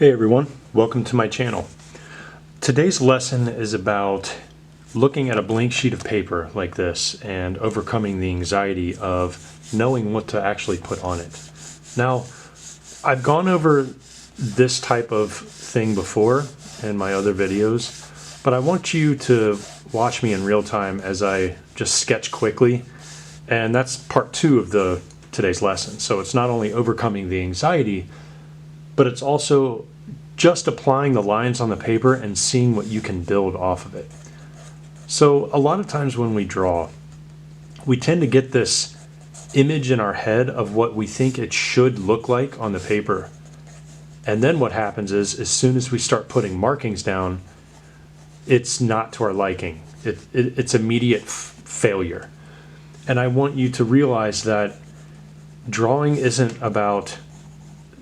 Hey everyone, welcome to my channel. Today's lesson is about looking at a blank sheet of paper like this and overcoming the anxiety of knowing what to actually put on it. Now, I've gone over this type of thing before in my other videos, but I want you to watch me in real time as I just sketch quickly, and that's part 2 of today's lesson. So it's not only overcoming the anxiety, but it's also just applying the lines on the paper and seeing what you can build off of it. So a lot of times when we draw, we tend to get this image in our head of what we think it should look like on the paper. And then what happens is, as soon as we start putting markings down, it's not to our liking. It's immediate failure. And I want you to realize that drawing isn't about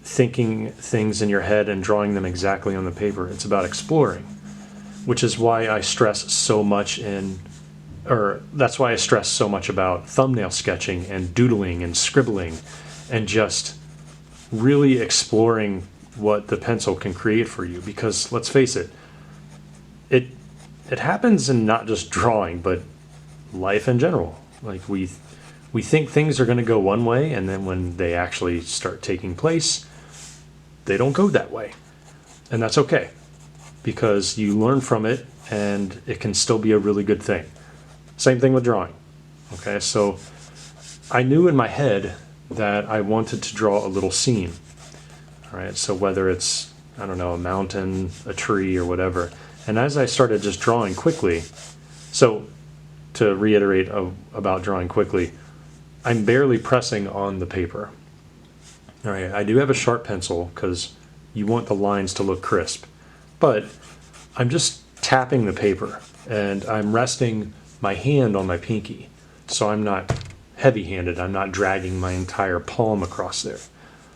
thinking things in your head and drawing them exactly on the paper. It's about exploring, which is why I stress so much that's why I stress so much about thumbnail sketching and doodling and scribbling and just really exploring what the pencil can create for you. Because let's face it, it happens in not just drawing, but life in general. Like we think things are going to go one way, and then when they actually start taking place, they don't go that way. And that's okay, because you learn from it and it can still be a really good thing. Same thing with drawing. Okay, so I knew in my head that I wanted to draw a little scene. All right, so whether it's, I don't know, a mountain, a tree, or whatever. And as I started just drawing quickly, so to reiterate about drawing quickly, I'm barely pressing on the paper. All right, I do have a sharp pencil because you want the lines to look crisp, but I'm just tapping the paper and I'm resting my hand on my pinky, so I'm not heavy-handed. I'm not dragging my entire palm across there.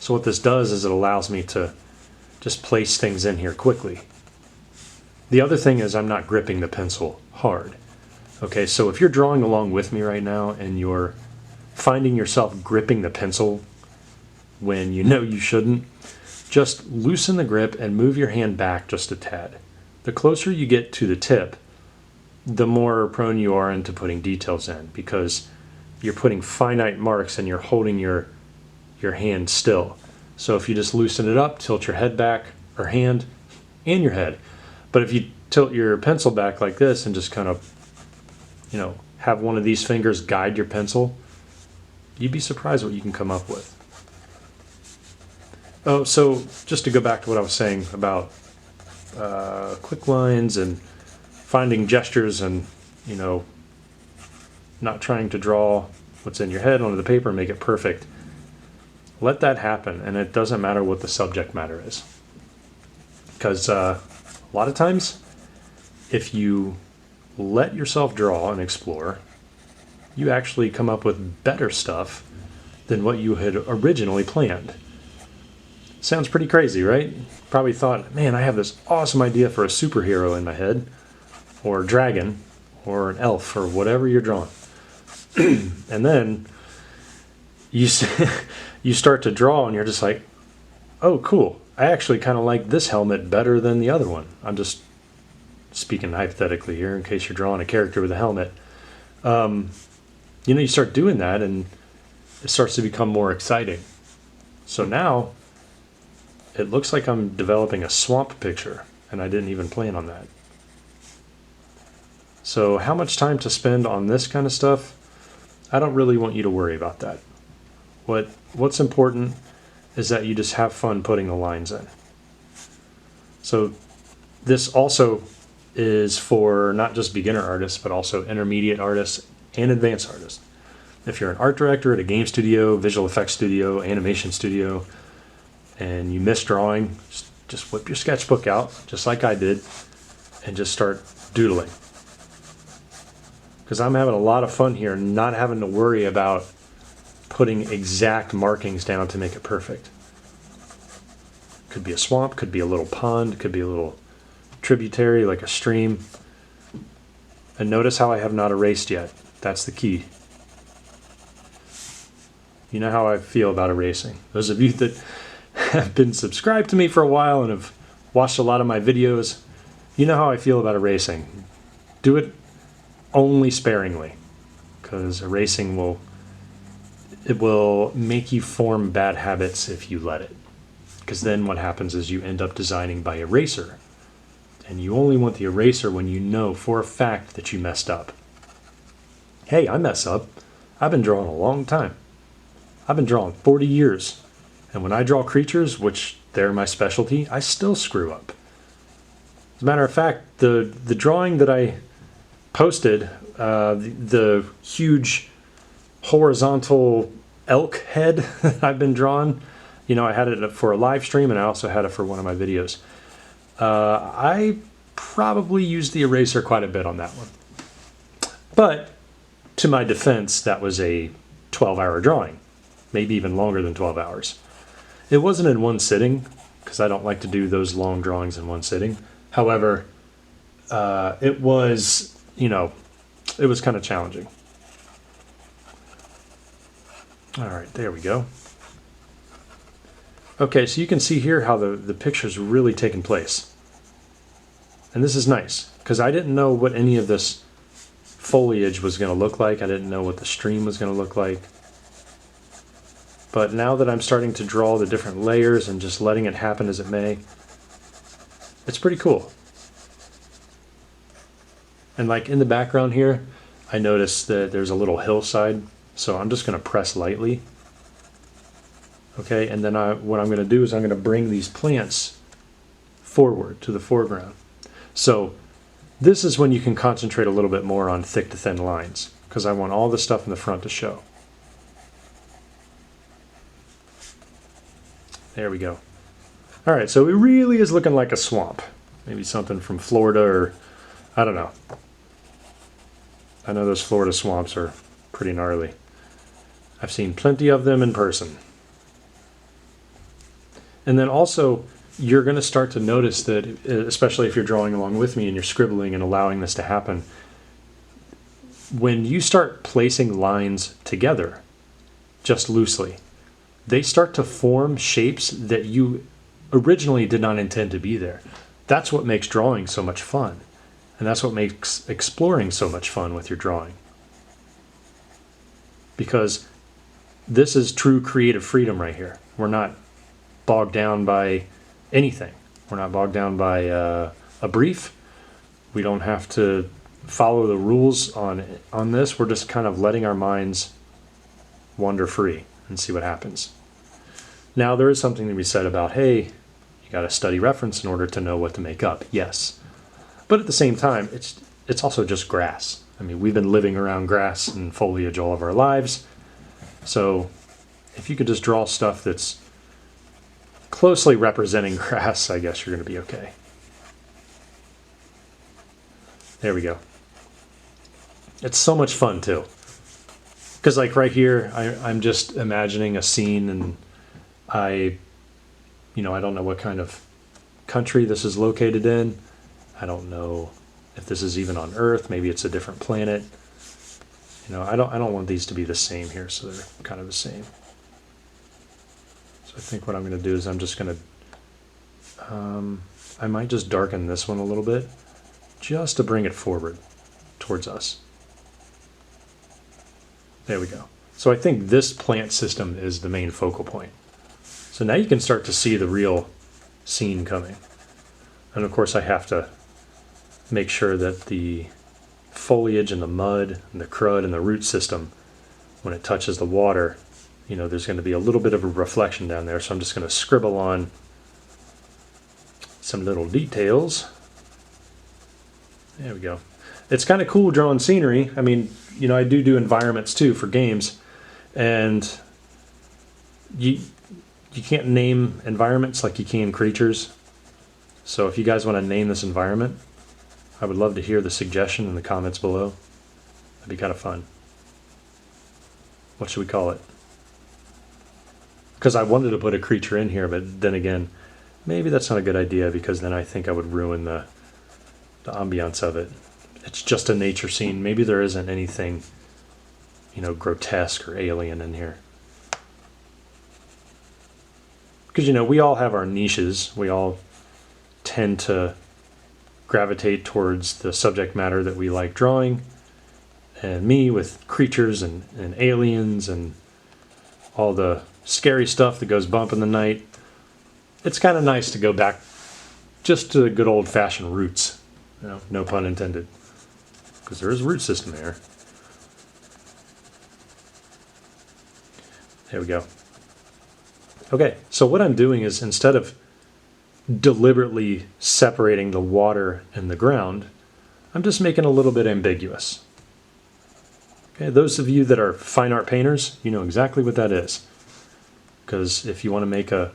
So what this does is it allows me to just place things in here quickly. The other thing is I'm not gripping the pencil hard. Okay, so if you're drawing along with me right now and you're finding yourself gripping the pencil when you know you shouldn't, just loosen the grip and move your hand back just a tad. The closer you get to the tip, the more prone you are into putting details in, because you're putting finite marks and you're holding your hand still. So if you just loosen it up, tilt your head back, or hand and your head. But if you tilt your pencil back like this and just kind of, have one of these fingers guide your pencil, you'd be surprised what you can come up with. Oh, so just to go back to what I was saying about quick lines and finding gestures and, not trying to draw what's in your head onto the paper and make it perfect. Let that happen, and it doesn't matter what the subject matter is. Because a lot of times, if you let yourself draw and explore, you actually come up with better stuff than what you had originally planned. Sounds pretty crazy, right? Probably thought, man, I have this awesome idea for a superhero in my head, or a dragon, or an elf, or whatever you're drawing. And then you start to draw and you're just like, oh, cool. I actually kind of like this helmet better than the other one. I'm just speaking hypothetically here in case you're drawing a character with a helmet. You start doing that and it starts to become more exciting. So now it looks like I'm developing a swamp picture, and I didn't even plan on that. So how much time to spend on this kind of stuff? I don't really want you to worry about that. What's important is that you just have fun putting the lines in. So this also is for not just beginner artists, but also intermediate artists and advanced artists. If you're an art director at a game studio, visual effects studio, animation studio, and you miss drawing, just whip your sketchbook out, just like I did, and just start doodling. Because I'm having a lot of fun here, not having to worry about putting exact markings down to make it perfect. Could be a swamp, could be a little pond, could be a little tributary like a stream. And notice how I have not erased yet. That's the key. You know how I feel about erasing. Those of you that have been subscribed to me for a while and have watched a lot of my videos, you know how I feel about erasing. Do it only sparingly, because erasing will make you form bad habits if you let it. Because then what happens is you end up designing by eraser. And you only want the eraser when you know for a fact that you messed up. Hey, I mess up. I've been drawing a long time. I've been drawing 40 years. And when I draw creatures, which they're my specialty, I still screw up. As a matter of fact, the drawing that I posted, the huge horizontal elk head that I've been drawing, you know, I had it for a live stream and I also had it for one of my videos. I probably used the eraser quite a bit on that one. But to my defense, that was a 12-hour drawing, maybe even longer than 12 hours. It wasn't in one sitting, because I don't like to do those long drawings in one sitting. However, it was, you know, it was kind of challenging. All right, there we go. Okay, so you can see here how the picture's really taken place. And this is nice, because I didn't know what any of this foliage was going to look like. I didn't know what the stream was going to look like. But now that I'm starting to draw the different layers and just letting it happen as it may, it's pretty cool. And like in the background here, I noticed that there's a little hillside, so I'm just going to press lightly. Okay, and then what I'm going to do is I'm going to bring these plants forward to the foreground. So this is when you can concentrate a little bit more on thick to thin lines, because I want all the stuff in the front to show. There we go. All right, so it really is looking like a swamp. Maybe something from Florida, or I don't know. I know those Florida swamps are pretty gnarly. I've seen plenty of them in person. And then also, you're going to start to notice that, especially if you're drawing along with me and you're scribbling and allowing this to happen, when you start placing lines together, just loosely, they start to form shapes that you originally did not intend to be there. That's what makes drawing so much fun. And that's what makes exploring so much fun with your drawing. Because this is true creative freedom right here. We're not bogged down by anything. We're not bogged down by a brief. We don't have to follow the rules on this. We're just kind of letting our minds wander free and see what happens. Now, there is something to be said about, hey, you got to study reference in order to know what to make up. Yes. But at the same time, it's also just grass. I mean, we've been living around grass and foliage all of our lives. So if you could just draw stuff that's closely representing grass, I guess you're going to be okay. There we go. It's so much fun too. Because like right here, I'm just imagining a scene, and I don't know what kind of country this is located in. I don't know if this is even on Earth. Maybe it's a different planet. You know, I don't want these to be the same here, so they're kind of the same. So I think what I'm going to do is I'm just going to, I might just darken this one a little bit, just to bring it forward towards us. There we go. So I think this plant system is the main focal point. So now you can start to see the real scene coming. And of course I have to make sure that the foliage and the mud and the crud and the root system, when it touches the water, you know, there's going to be a little bit of a reflection down there. So I'm just going to scribble on some little details. There we go. It's kind of cool drawing scenery. I mean, you know, I do environments too for games, and you can't name environments like you can creatures. So if you guys want to name this environment, I would love to hear the suggestion in the comments below. That'd be kind of fun. What should we call it? Because I wanted to put a creature in here, but then again, maybe that's not a good idea, because then I think I would ruin the ambiance of it. It's just a nature scene. Maybe there isn't anything, you know, grotesque or alien in here. because, you know, we all have our niches. We all tend to gravitate towards the subject matter that we like drawing. And me with creatures and aliens and all the scary stuff that goes bump in the night. It's kind of nice to go back just to the good old-fashioned roots. You know, no pun intended. Because there is a root system there. There we go. Okay, so what I'm doing is, instead of deliberately separating the water and the ground, I'm just making it a little bit ambiguous. Okay, those of you that are fine art painters, you know exactly what that is. Because if you want to make a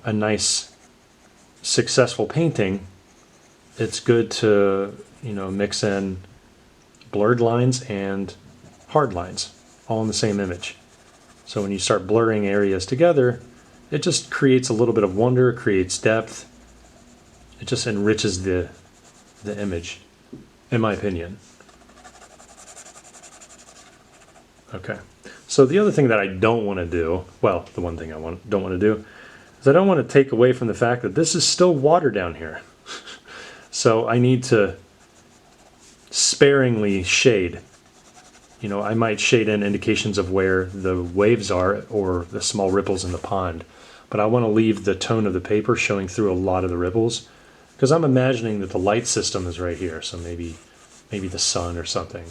nice, successful painting, it's good to, you know, mix in blurred lines and hard lines, all in the same image. So when you start blurring areas together, it just creates a little bit of wonder, creates depth. It just enriches the image, in my opinion. Okay, so the other thing that I don't want to do, well, the one thing I don't want to do, is I don't want to take away from the fact that this is still water down here. So I need to sparingly shade. You know, I might shade in indications of where the waves are or the small ripples in the pond. But I want to leave the tone of the paper showing through a lot of the ripples, because I'm imagining that the light system is right here. So maybe the sun or something.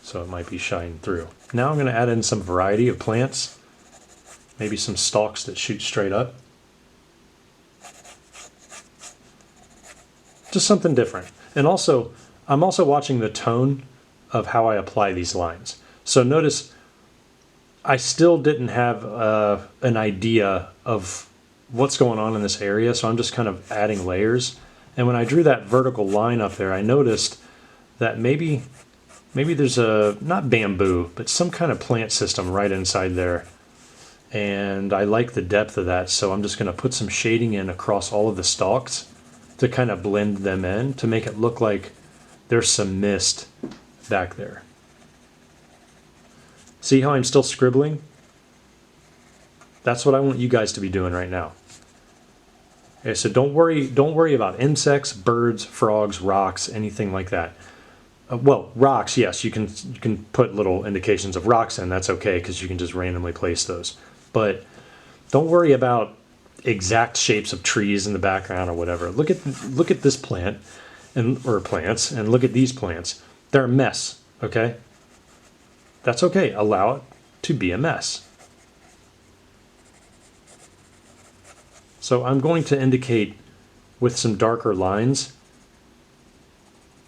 So it might be shining through. Now I'm going to add in some variety of plants. Maybe some stalks that shoot straight up. Just something different. And also, I'm also watching the tone of how I apply these lines. So notice I still didn't have an idea of what's going on in this area, so I'm just kind of adding layers. And when I drew that vertical line up there, I noticed that maybe there's not bamboo, but some kind of plant system right inside there. And I like the depth of that, so I'm just going to put some shading in across all of the stalks to kind of blend them in, to make it look like there's some mist back there. See how I'm still scribbling? That's what I want you guys to be doing right now. Okay, so don't worry about insects, birds, frogs, rocks, anything like that. Well, rocks, yes, you can put little indications of rocks in. That's okay, because you can just randomly place those. But don't worry about exact shapes of trees in the background or whatever. Look at this plant or plants, and look at these plants. They're a mess, okay? That's okay. Allow it to be a mess. So I'm going to indicate with some darker lines,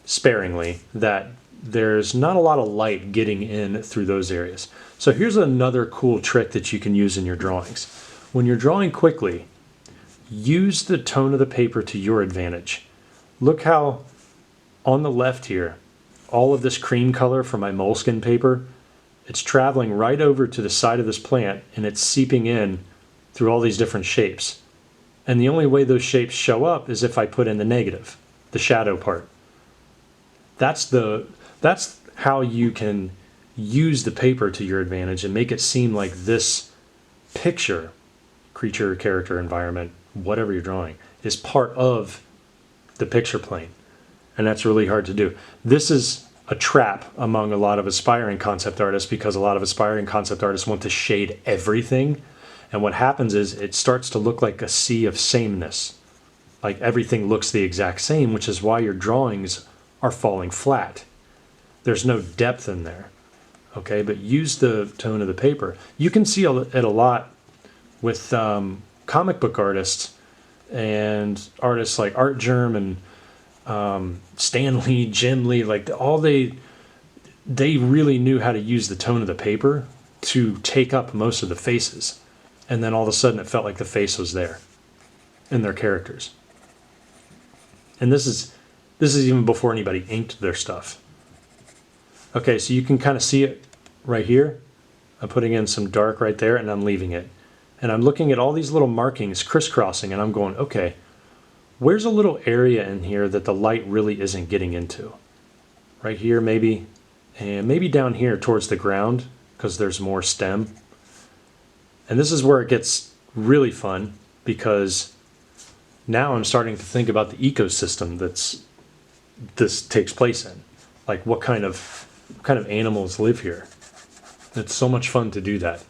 sparingly, that there's not a lot of light getting in through those areas. So here's another cool trick that you can use in your drawings. When you're drawing quickly, use the tone of the paper to your advantage. Look how on the left here, all of this cream color from my moleskin paper, it's traveling right over to the side of this plant, and it's seeping in through all these different shapes. And the only way those shapes show up is if I put in the negative, the shadow part. That's how you can use the paper to your advantage and make it seem like this picture, creature, character, environment, whatever you're drawing, is part of the picture plane. And that's really hard to do. This is a trap among a lot of aspiring concept artists, because a lot of aspiring concept artists want to shade everything. And what happens is it starts to look like a sea of sameness. Like everything looks the exact same, which is why your drawings are falling flat. There's no depth in there. Okay, but use the tone of the paper. You can see it a lot with comic book artists and artists like Art Germ and Stan Lee, Jim Lee. Like they really knew how to use the tone of the paper to take up most of the faces. And then all of a sudden it felt like the face was there in their characters. And this is even before anybody inked their stuff. Okay, so you can kind of see it right here. I'm putting in some dark right there, and I'm leaving it. And I'm looking at all these little markings crisscrossing, and I'm going, okay, where's a little area in here that the light really isn't getting into? Right here maybe, and maybe down here towards the ground, because there's more stem. And this is where it gets really fun. because now I'm starting to think about the ecosystem this takes place in. Like what kind of animals live here. It's so much fun to do that.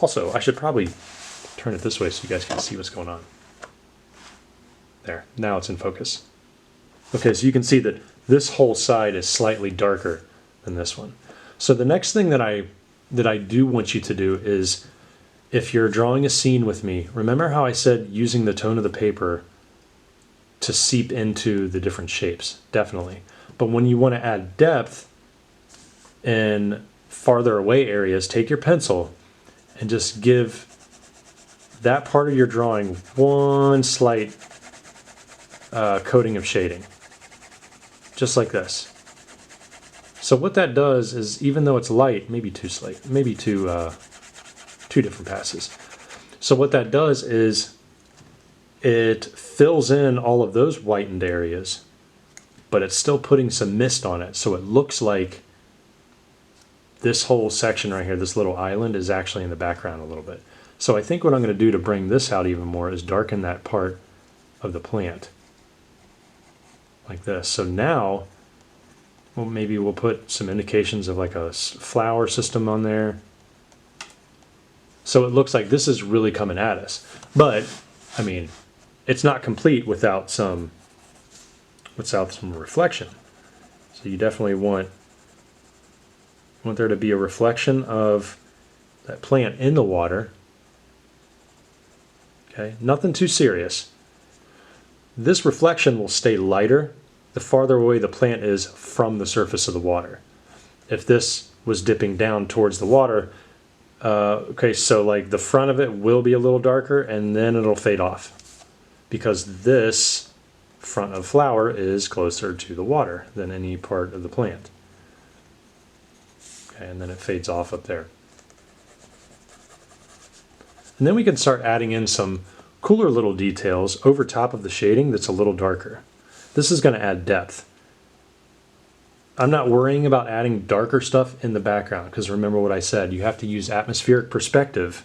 Also, I should probably turn it this way so you guys can see what's going on. There, now it's in focus. Okay, so you can see that this whole side is slightly darker than this one. So the next thing that I do want you to do is, if you're drawing a scene with me, remember how I said using the tone of the paper to seep into the different shapes? Definitely. But when you want to add depth in farther away areas, take your pencil and just give that part of your drawing one slight coating of shading. Just like this. So what that does is, even though it's light, maybe two different passes. So what that does is it fills in all of those whitened areas, but it's still putting some mist on it. So it looks like this whole section right here, this little island, is actually in the background a little bit. So I think what I'm going to do to bring this out even more is darken that part of the plant. Like this. So now, well, maybe we'll put some indications of like a flower system on there. So it looks like this is really coming at us. But, I mean, it's not complete without some reflection. So you definitely want there to be a reflection of that plant in the water. Okay, nothing too serious. This reflection will stay lighter the farther away the plant is from the surface of the water. If this was dipping down towards the water, okay, so like the front of it will be a little darker and then it'll fade off because this front of flower is closer to the water than any part of the plant. Okay, and then it fades off up there. And then we can start adding in some cooler little details over top of the shading that's a little darker. This is going to add depth. I'm not worrying about adding darker stuff in the background because remember what I said, you have to use atmospheric perspective,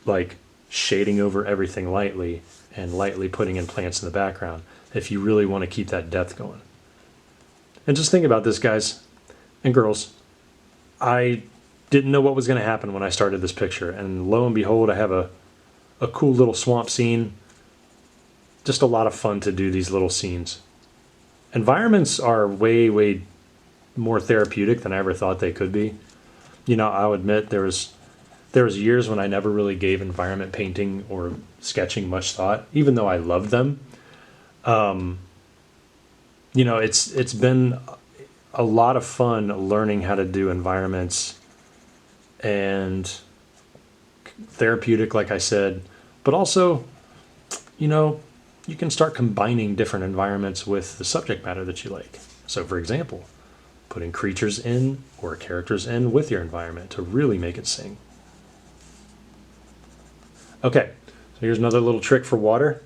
like shading over everything lightly and lightly putting in plants in the background if you really want to keep that depth going. And just think about this, guys and girls. I didn't know what was going to happen when I started this picture, and lo and behold, I have a cool little swamp scene. Just a lot of fun to do these little scenes. Environments are way, way more therapeutic than I ever thought they could be. You know, I'll admit there was years when I never really gave environment painting or sketching much thought, even though I loved them. You know, it's been a lot of fun learning how to do environments and therapeutic, like I said, but also, you know, you can start combining different environments with the subject matter that you like. So for example, putting creatures in or characters in with your environment to really make it sing. Okay, so here's another little trick for water.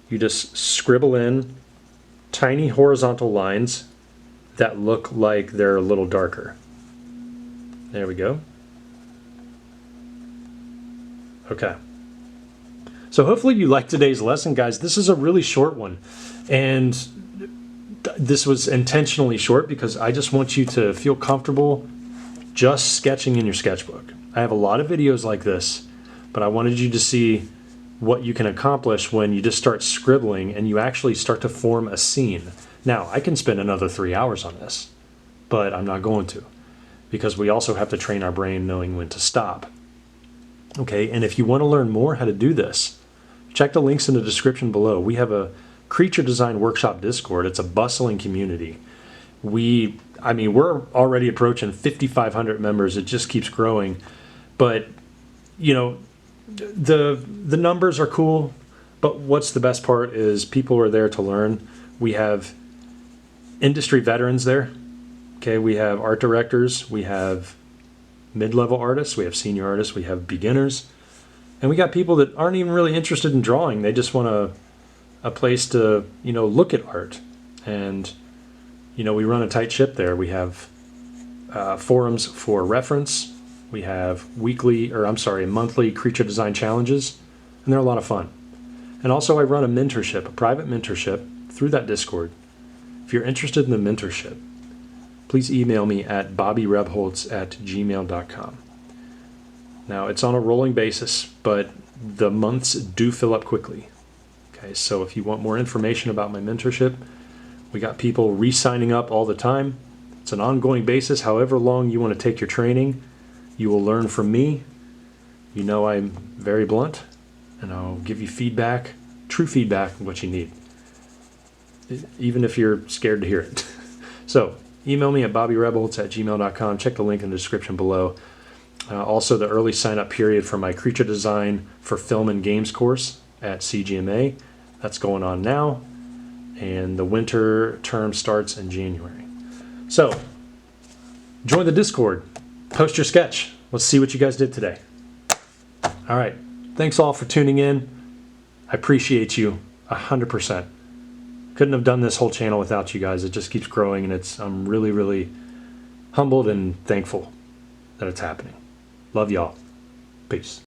You just scribble in tiny horizontal lines that look like they're a little darker. There we go. Okay. So hopefully you liked today's lesson, guys. This is a really short one. And this was intentionally short because I just want you to feel comfortable just sketching in your sketchbook. I have a lot of videos like this, but I wanted you to see what you can accomplish when you just start scribbling and you actually start to form a scene. Now, I can spend another 3 hours on this, but I'm not going to, because we also have to train our brain knowing when to stop. Okay, and if you want to learn more how to do this, check the links in the description below. We have a Creature Design Workshop Discord. It's a bustling community. We're already approaching 5,500 members. It just keeps growing. But, you know, the numbers are cool, but what's the best part is people are there to learn. We have industry veterans there. Okay, we have art directors, we have mid-level artists, we have senior artists, we have beginners, and we got people that aren't even really interested in drawing. They just want a place to, you know, look at art. And, you know, we run a tight ship there. We have forums for reference, We have monthly creature design challenges, and they're a lot of fun. And also I run a mentorship, a private mentorship through that Discord. If you're interested in the mentorship, please email me at bobbyrebholz@gmail.com. Now, it's on a rolling basis, but the months do fill up quickly. Okay, so if you want more information about my mentorship, we got people re-signing up all the time. It's an ongoing basis. However long you want to take your training, you will learn from me. You know I'm very blunt, and I'll give you feedback, true feedback, what you need, even if you're scared to hear it. So email me at bobbyrebholz@gmail.com. Check the link in the description below. Also, the early sign-up period for my Creature Design for Film and Games course at CGMA, that's going on now, and the winter term starts in January. So, join the Discord. Post your sketch. Let's see what you guys did today. All right. Thanks all for tuning in. I appreciate you 100%. Couldn't have done this whole channel without you guys. It just keeps growing, and I'm really, really humbled and thankful that it's happening. Love y'all. Peace.